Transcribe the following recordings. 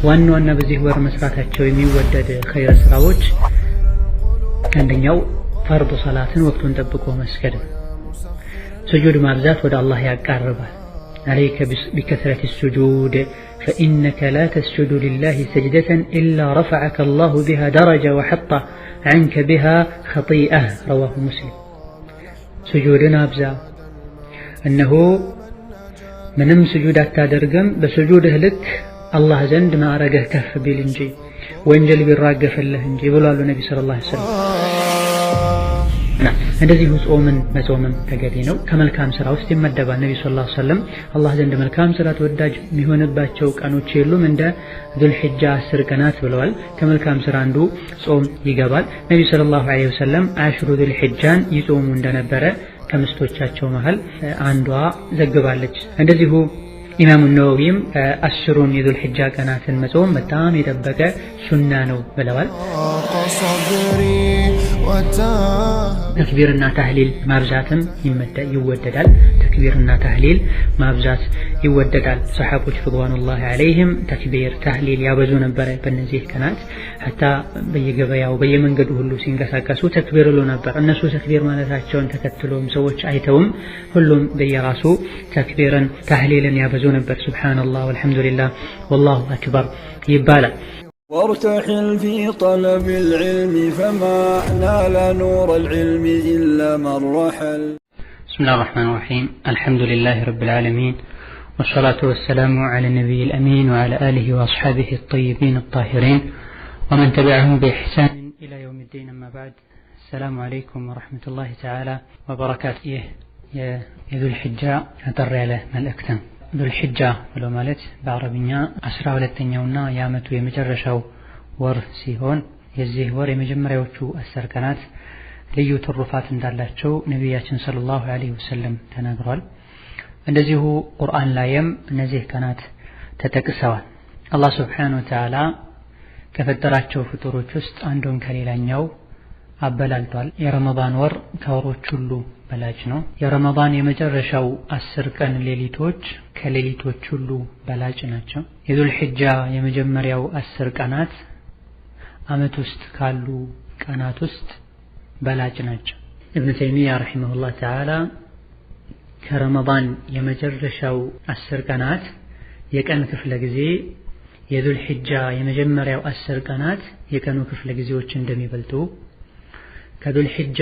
ዋና ዋና በዚህ ወር መስራታቸው የሚወደድ ኸይር ስራዎች አንደኛው ፈርድ ሰላትን ወቅቱን ጠብቆ መስገድ። ስጁድ ማብዛት ወደ አላህ ያቃርባል። عليك بكثرة السجود فإنك لا تسجد لله سجدة إلا رفعك الله بها درجة وحط عنك بها خطيئة رواه مسلم. سجودنا أبزا أنه منم سجودات تادرقم بسجوده لك الله زند ما أرقه كف بالنجي وانجل بالراقة فله انجي بلال النبي صلى الله عليه وسلم. እንደዚህ ጾምን መጾምም ተገቢ ነው። ከመልካም ስራ ውስጥ ይመደባል። ነብዩ ሰለላሁ ዐለይሂ ወሰለም አላህ ዘንድ መልካም ስራ ተወዳጅ የሚሆንባቸው ቀኖች የሉም እንደ ዙልሂጃ 10 ቀናት ብለዋል። ከመልካም ስራ አንዱ ጾም ይገባል። ነብዩ ሰለላሁ ዐለይሂ ወሰለም አሽሩ ዙልሂጃን ይጾሙ እንደነበረ ከምስቶቻቸው መሃል አንዷ ዘግባለች። እንደዚሁ ኢማሙ ነወዊም 10ሩን የዙልሂጃ ቀናትን መጾም በጣም የጠበቀ ሱና ነው ብለዋል። ተክቢርና ተህሊል ማብዛትም ይወደዳል። ተክቢርና ተህሊል ማብዛት ይወደዳል። ሰሐቦች ረድዋኑላሂ ዐለይሂም ተክቢር ተህሊል ያበዙ ነበረ በእነዚህ ቀናት። ሐታ በየገበያው በየመንገዱ ሁሉ ሲንቀሳቀሱ ተክቢር ይሉ ነበር። እነሱ ተክቢር ማለታቸውን ተከትሎም ሰዎች አይተውም ሁሉም በየራሱ ተክቢርን ተህሊልን ያበዙ ነበር። ሱብሃንአላህ ወልሐምዱሊላህ ወላሁ አክበር ይባላል። وارتحل في طلب العلم فما نال نور العلم إلا من رحل. بسم الله الرحمن الرحيم. الحمد لله رب العالمين والصلاة والسلام على النبي الأمين وعلى آله وأصحابه الطيبين الطاهرين ومن تبعهم بإحسان إلى يوم الدين. أما بعد. السلام عليكم ورحمة الله تعالى وبركاته. يا ذو الحجة أطر على ملأكتم ዙልሂጃ ብሎ ማለት በአረብኛ 12ኛውና የዓመቱ የመጨረሻው ወር ሲሆን የዚህ ወር የመጀመሪያዎቹ 10 ቀናት ልዩ ትሩፋት እንዳላቸው ነቢያችን ሰለላሁ ዐለይሂ ወሰለም ተናግረዋል። እንደዚሁ ቁርአን ላይም እነዚህ ቀናት ተጠቅሰዋል። አላህ ሱብሓነሁ ወተዓላ ከፈጠራቸው ፍጡሮች ውስጥ አንዱን ከሌላኛው አበላልቷል። የረመዳን ወር ከወሮች ሁሉ በላጭ ነው። የረመዳን የመጨረሻው 10 ቀን ሌሊቶች ከሌሊቶች ሁሉ በላጭ ናቸው። የዙልሂጃ የመጀመሪያው 10 ቀናት ዓመት ውስጥ ካሉ ቀናት ውስጥ በላጭ ናቸው። ኢብኑ ተይሚያ ረሂመሁላህ ተዓላ ከረመዳን የመጨረሻው 10 ቀናት የቀን ክፍለ ጊዜ የዙልሂጃ የመጀመሪያው 10 ቀናት የቀኑ ክፍለ ጊዜዎች እንደሚበልጡ ከዙልሂጃ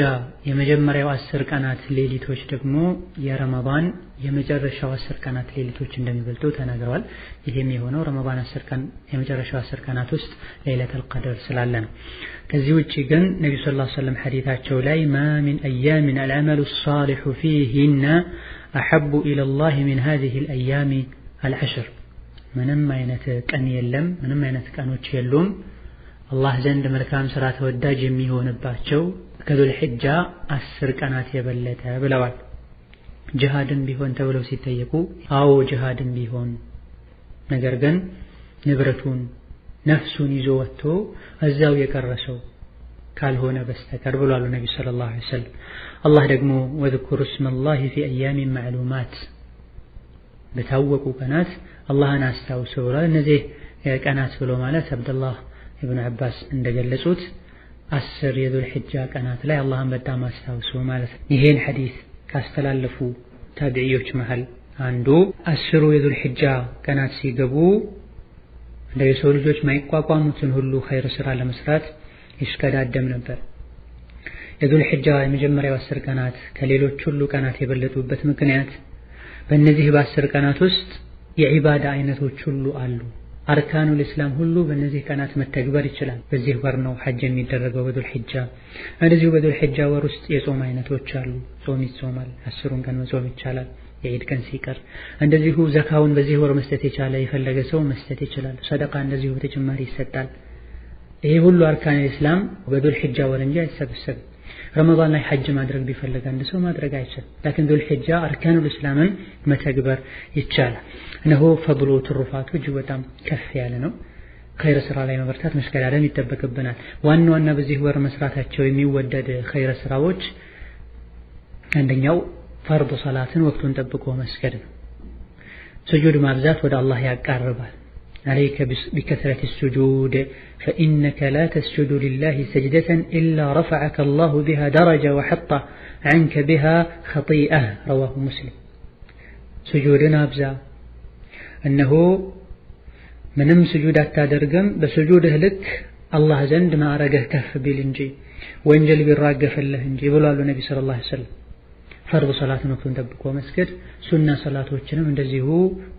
የመጀመሪያው 10 ቀናት ሌሊቶች ደግሞ የረመዳን የመጨረሻው 10 ቀናት ሌሊቶች እንደሚበልጡ ተናግረዋል። ይሄም የሆነው ረመዳን 10 ቀን የመጨረሻው 10 ቀናት ውስጥ ለይለቱል ቀድር ስላለ ነው። ከዚህ ውጪ ግን ነብዩ ሰለላሁ ዐለይሂ ወሰለም ሐዲታቸው ላይ ማ ሚን አያሚን አልዓመሉ ሷሊሑ ፊሂና አሐቡ ኢለላህ ሚን ሃዚሂ አልአያሚ አልዐሽር ምንም አይነት ቀን የለም፣ ምንም አይነት ቀኖች የሉም አላህ ዘንድ መልካም ስራ ተወዳጅ የሚሆንባቸው ከዙልሂጃ 10 ቀናት የበለጠ ብለዋል። ጂሃድን ቢሆን ተብለው ሲጠየቁ አዎ ጂሃድን ቢሆን ነገር ግን ንብረቱን ነፍሱን ይዞ ወጥቶ እዛው የቀረሰው ካልሆነ በስተቀር ብለዋል ነብዩ ሰለላሁ ዐለይሂ ወሰለም። አላህ ደግሞ ወዝኩሩ እስመላሂ ፊ አያሚን ማዕሉማት በታወቁ ቀናት አላህን አስታውሱ ብለዋል። እነዚህ ቀናት ብሎ ማለት አብዱላህ ኢብኑ አባስ እንደገለጹት 10 የዙልሂጃ ቀናት ላይ አላህን በጣም አስታውሱ ማለት ነው። ይሄን ሐዲስ ካስተላለፉ ታቢዒዎች መሃል አንዱ 10 የዙልሂጃ ቀናት ሲገቡ ለሰው ልጆች ማይቋቋሙትን ሁሉ ኸይር ስራ ለመስራት ይሽቀዳደም ነበር። የዙልሂጃ የመጀመሪያው 10 ቀናት ከሌሎች ሁሉ ቀናት የበለጡበት ምክንያት በእነዚህ በ10 ቀናት ውስጥ የዒባዳ አይነቶች ሁሉ አሉ። አርካኑል እስላም ሁሉ በእነዚህ ቀናት መተግበር ይችላል። በዚህ ወር ነው ሐጅ የሚደረገው በዙልሂጃ። እንደዚሁ በዙልሂጃ ወር ውስጥ የጾም አይነቶች አሉ። ጾም ይጾማል፣ 10ሩን ቀን መጾም ይቻላል የዒድ ቀን ሲቀር። እንደዚሁ ዘካውን በዚህ ወር መስጠት የቻለ የፈለገ ሰው መስጠት ይችላል። ሰደቃ እንደዚሁ በተጨማሪ ይሰጣል። ይሄ ሁሉ አርካኑል እስላም በዙልሂጃ ወር እንጂ አይሰበሰብም። ረመዳን ላይ ሐጅ ማድረግ ቢፈልግ አንድ ሰው ማድረግ አይችልም። ላኪን ዙልሂጃ አርካኑል እስላምን መተግበር ይቻላል። እነሆ ፈድሉ ትሩፋቱ እጅግ በጣም ከፍ ያለ ነው። ኸይር ስራ ላይ መበርታት መሽቀዳደም ይጠበቅብናል። ዋና ዋና በዚህ ወር መስራታቸው የሚወደድ ኸይር ስራዎች አንደኛው ፈርድ ሰላትን ወቅቱን ጠብቆ መስገድ ነው። سجود ማብዛት ወደ አላህ ያቃርባል عليك بكثرة السجود فإنك لا تسجد لله سجدة إلا رفعك الله بها درجة وحط عنك بها خطيئة رواه مسلم سجودنا أبزا أنه منم سجودات تادرقم بسجوده لك الله زند ما أرقه كف بالنجي وانجل بالراقف الله انجي بلال النبي صلى الله عليه وسلم فرض صلاة وقتን ጠብቆ መስገድ ሱና ሰላቶችንም እንደዚሁ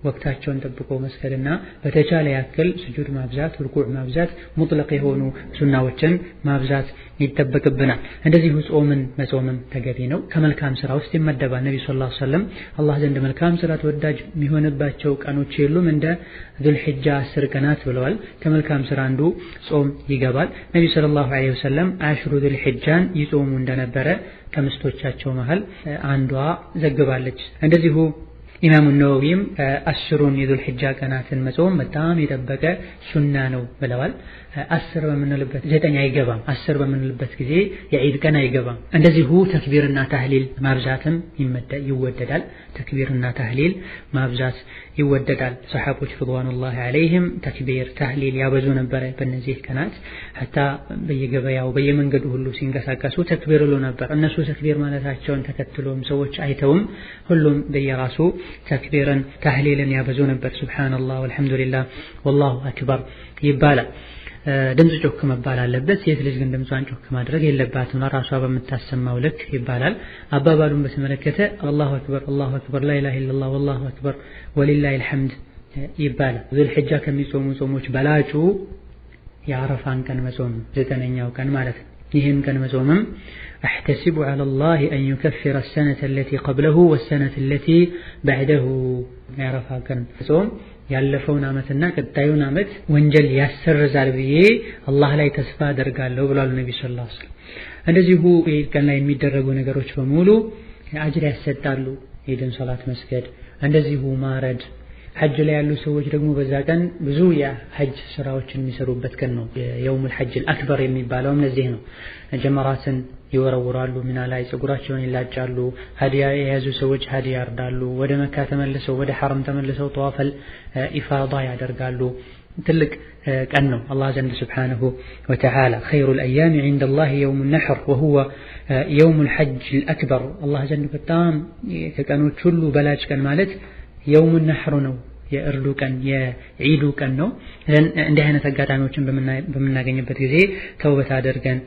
ወቅታቸውን ጠብቆ መስገድና በተቻለ ያክል ስጁድ ማብዛት ሩኩዕ ማብዛት ሙጥለቅ የሆኑ ሱናዎችን ማብዛት ይተበከብናል እንደዚሁ ጾምን መጾምም ተገቢ ነው ከመልካም ስራ ውስጥ ይመደባል ነብዩ ሰለላሁ ዐለይሂ ወሰለም አላህ ዘንድ መልካም ስራ ተወዳጅ የሚሆንባቸው ቀኖች የሉም እንደ ዙልሂጃ 10 ቀናት ብለዋል ከመልካም ስራ አንዱ ጾም ይገባል ነብዩ ሰለላሁ ዐለይሂ ወሰለም አሽሩ ዙልሂጃን ይጾሙ እንደነበረ ከምስቶቻቸው መሃል አንዷ ዘግባለች እንደዚሁ ኢማሙ ነወዊም 10ሩን የዙልሂጃ ቀናትን መጾም በጣም የጠበቀ ሱና ነው ብለዋል 10 በመንልበት 9 አይገባም 10 በመንልበት ጊዜ የዒድ ቀን አይገባም እንደዚሁ ተክቢርና ተህሊል ማብዛትም ይወደዳል ተክቢርና ተህሊል ማብዛት ይወደዳል ሰሃቦች ረضوانላሂ ዐለይሂም ተክቢር ተህሊል ያበዙ ነበር በእነዚህ ቀናት hatta በየገበያው በየመንገዱ ሁሉ ሲንቀሳቀሱ ተክቢር ሉ ነበር እነሱ ተክቢር ማለታቸውን ተከትሎም ሰዎች አይተውም ሁሉም በየራሱ ተክቢርን ተህሊልን ያበዙ ነበር ሱብሃንአላህ ወልሐምዱሊላህ ወላሁ አክበር ይባላል ድምጽ ጮክ መባል አለበት ሴት ልጅ ግን ድምጿን ጮክ ማድረግ የለባትም ራሷ በመታሰማው ልክ ይባላል አባባሉን በተመለከተ አላሁ አክበር ላ ኢላሃ ኢላላህ ወላሁ አክበር ወሊላሂል ሐምድ ይባላል ዙልሂጃ ከሚጾሙ ጾሞች በላጩ የአረፋን ቀን መጾም 9ኛው ቀን ማለት ነው ይህን ቀን መጾምም احتسب على الله ان يكفر السنه التي قبله والسنه التي بعده የአረፋ ቀን ጾም ያለፈውን አመትና ቀጣዩን አመት ወንጀል ያሰርዛል ብዬ አላህ ላይ ተስፋ አደርጋለሁ ብሏል ነብዩ ሰለላሁ ዐለይሂ ወሰለም እንደዚሁ ቀን ላይ የሚደረጉ ነገሮች በሙሉ አጅር ያሰጣሉ ኢድን ሶላት መስገድ እንደዚሁ ማረድ ሐጅ ላይ ያሉ ሰዎች ደግሞ በዛ ቀን ብዙ የሐጅ ስራዎችን የሚሰሩበት ቀን ነው የየውሙል ሐጅል አክበር የሚባለው ለዚህ ነው ጀመራትን ይወረውራሉ ሚና ላይ ጸጉራቸውን ይላጫሉ ሀዲያ የያዙ ሰዎች ሀዲያ ያርዳሉ ወደ መካ ተመልሰው ወደ ሐረም ተመልሰው ጠዋፈል ኢፋዳ ያደርጋሉ ትልቅ ቀን ነው አላህ ዘንድ ሱብሓነሁ ወተዓላ ኸይሩል አያሚ ዒንደላህ የውሙን ነሕር ወሁወ የውሙል ሐጅል አክበር አላህ ዘንድ በጣም ከቀኖች ሁሉ በላጭ ቀን ማለት የውሙን ነሕር ነው የእርዱ ቀን የዒዱ ቀን ነው እንዲህ አይነት አጋጣሚዎችን በመናገኝበት ጊዜ ተውበት አድርገን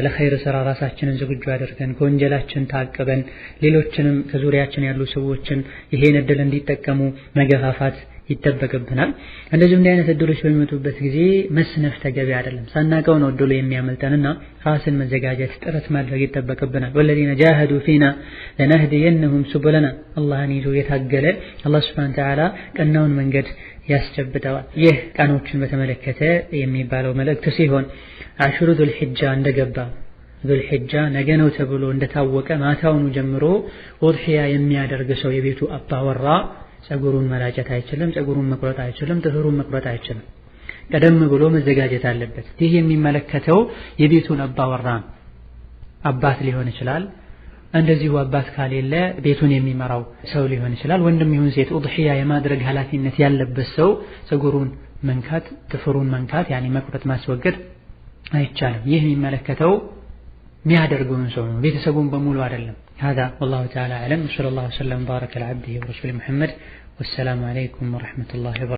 ለኸይር ስራ ራሳችንን ዝግጁ አድርገን ከወንጀላችን ታቅበን ሌሎችንም ከዙሪያችን ያሉ ሰዎችን ይሄን እድል እንዲጠቀሙ መገፋፋት ይተበከብናል እንደዚህ እንዲህ አይነት እድሎች በሚመጡበት ጊዜ መስነፍ ተገቢ አይደለም ሳናቀው ነው እድሉ የሚያመልጠንና ራስን መዘጋጀት ጥረት ማድረግ ይተበከብናል ወለዲነ ጃሃዱ ፊና ለነህዲየነሁም ሱቡለና አላህን ይዞ የታገለ አላህ Subhanahu Ta'ala ቀናውን መንገድ ያስጨብጠዋል ይህ ቀኖችን በተመለከተ የሚባለው መልእክት ሲሆን አሽሩ ዙልሂጃ እንደገባ ዙልሂጃ ነገ ነው ተብሎ እንደታወቀ ማታውኑ ጀምሮ ወድሂያ የሚያደርግ ሰው የቤቱ አባወራ ጸጉሩን መላጨት አይችልም ጸጉሩን መቁረጥ አይችልም ጥፍሩን መቁረጥ አይችልም ቀደም ብሎ መዘጋጀት አለበት ይህ የሚመለከተው የቤቱን አባወራ አባት ሊሆን ይችላል እንደዚሁ አባት ካሌለ ቤቱን የሚመራው ሰው ሊሆን ይችላል ወንድም ይሁን ሴት ኡድሂያ የማድረግ ኃላፊነት ያለበት ሰው ጸጉሩን መንካት ጥፍሩን መንካት ያኒ መቁረጥ ማስወገድ አይቻልም ይህ የሚመለከተው የሚያደርገውን ሰው ነው ቤተሰቡን በሙሉ አይደለም هذا والله تعالى اعلم صلى الله وسلم وبارك على عبده ورسوله محمد والسلام عليكم ورحمة الله وبركاته